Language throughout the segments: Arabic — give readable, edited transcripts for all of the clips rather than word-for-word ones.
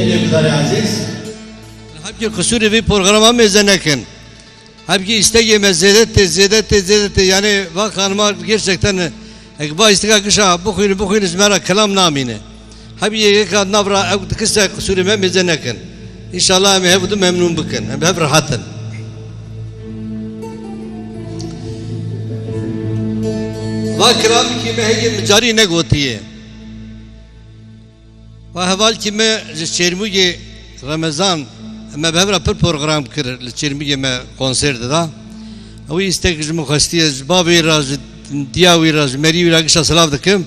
Geliyor Kudari Aziz. Hepki kusuri bir programa mezenekin. Hepki istege mezzedette yani bak hanıma gerçekten ekba istika kışa bu kuyun izmera kelam namine. Hepki yeka navra kısa kusuri mezenekin. İnşallah hep memnun bıkın. Hep rahatın. Bak kelamı ki mehiyye cari ne gotiye. و هوال کی ما چرموی رمضان ما به هر پر پروگرام کرد چرموی ما کنسرت دا و استکش مخاستی بابی راز دیاوی راز مریوی راگش سلام دکم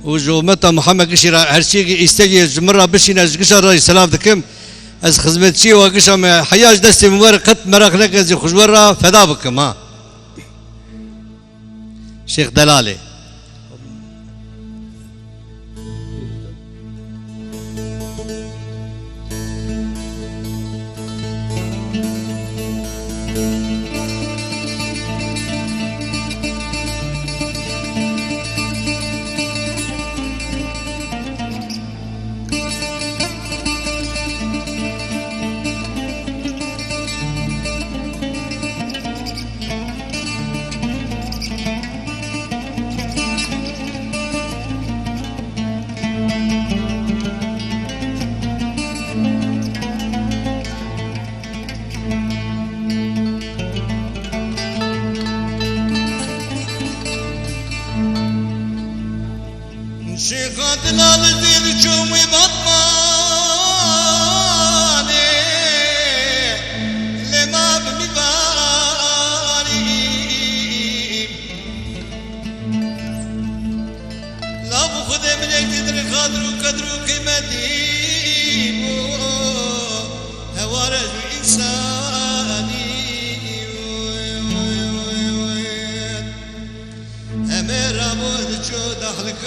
و جو متا محمد کشی را هر چی استکی جمره بشین از کشا را سلام دکم از خدمتچی و کشا ما حیاج دست مبارک قط مراق نکن از خوشبر را فدا بکم ها شیخ دلاله شيخاتنا لزيد شومي بطماني لما بمباني لا بخذ من يقدر قدرو قدرو قيمتي هوارج إنساني أمير أبو دشو دخلك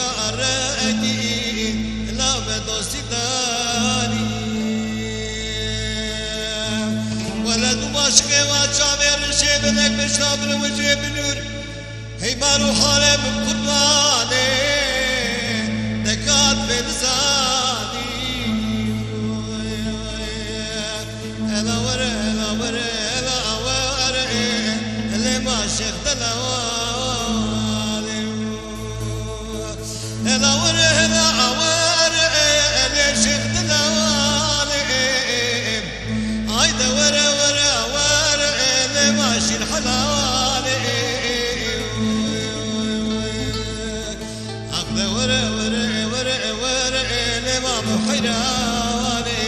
عشقي وشامر شيبنك بشابر وجيب نور هي مارو حالم قرباني دكات بلزاني هلا ورا هلا ورا هلا ورا اللي ما شيخ دلوالي هلا ورا هلا ورا اللي شيخ دلوالي هايدا ورا ماشي الحلالي أخذ ورا ورا ورا ورا الإمام حيراني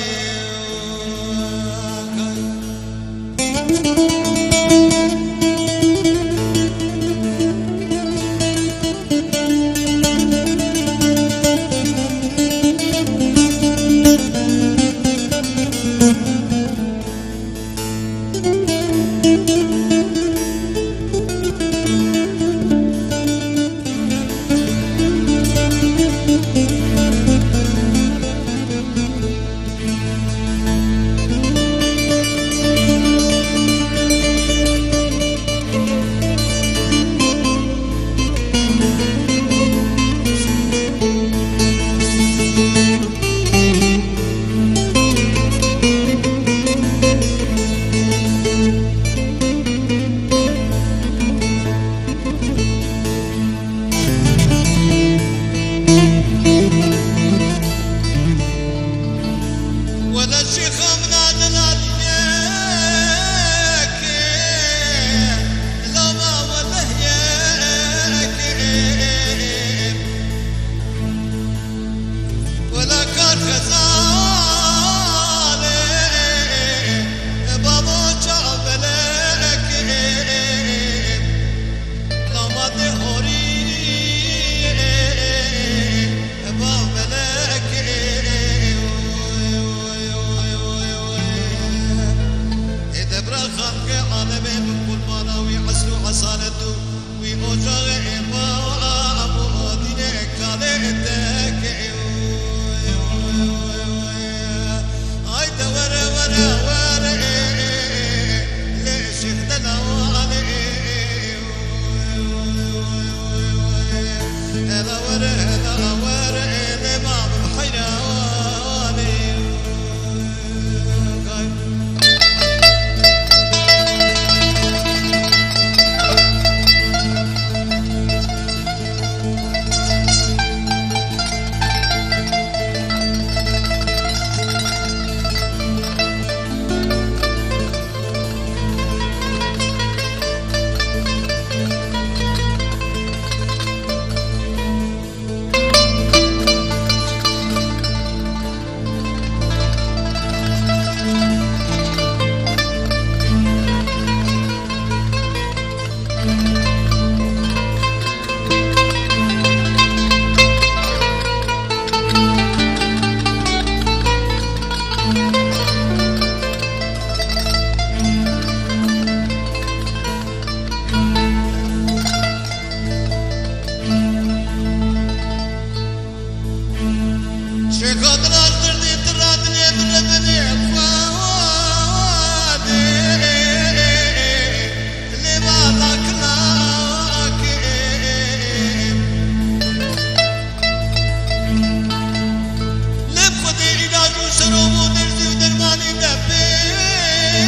شروب درزي ودرماني دبينا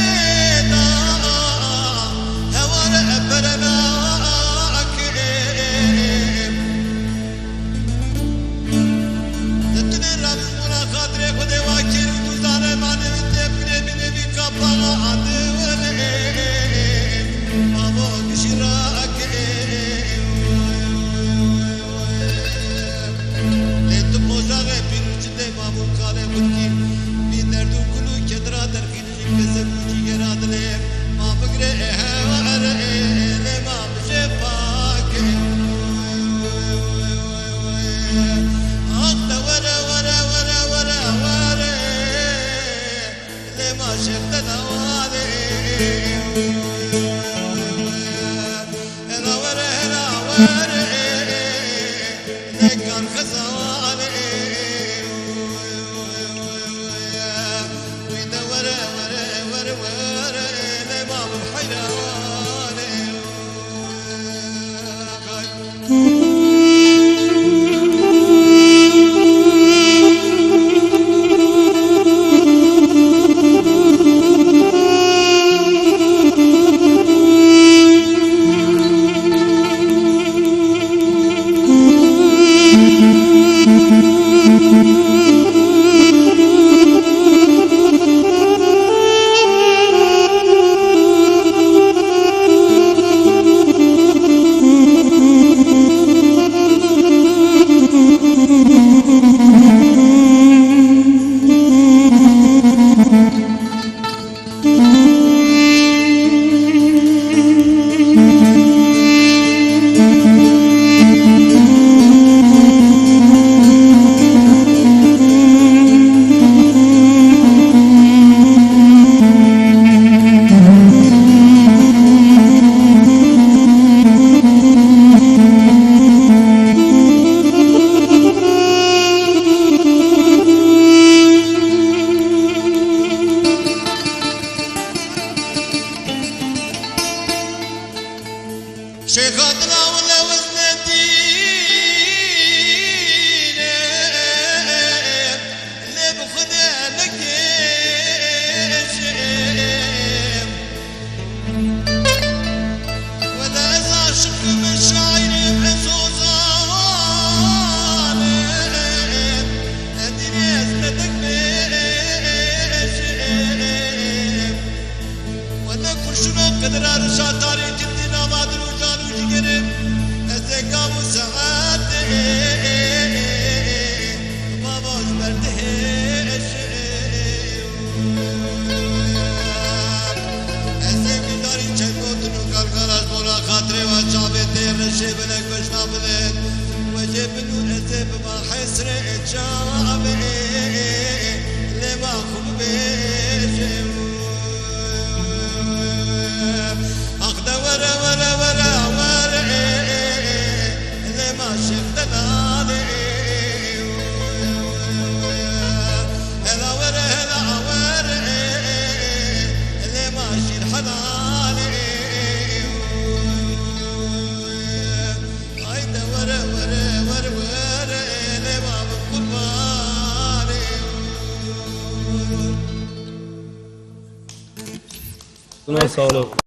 هوار أبرنا أكيم تتنين رابز مولا خاطري خدي واكير ودوزانه ماني بتبقني بني بكابا عدوريم بابا كشيرا أكيم ليت موزاغي بيروجده بابو كالي بكيم بينردو كلو كدرا درخينجي كسبوجي يرادلي ما بقري هوار لما بشفاكي أخت ورا ورا ورا ورا ورا لما شفت دوالي هلا ورا هلا ورا ذكر خزوالي وإذا ورا ورا ورا ورا لما شيخاتنا ولا وزن الدين اللي بخدع لك شيم ولا إذا شق مشاعر بحسوسان الدنيا أزمتك بشيم ولا كل شنو قدر أرشاد تاريخ جدنا ما درو أزكى مساعدة بابا جبرته أزكى داري شكوت نقال خلاص مولا خاطري وشعبتي رشيب لك بشنابلت وجيب نور أزب ما حسر شعبي لما خب بيشم أخذ ورا ورا ورا شفت دالي هلا ورا هلا ورا اللي ماشي الحلالي هيدا ورا ورا ورا ورا اللي ما بقرباني Sağ olun.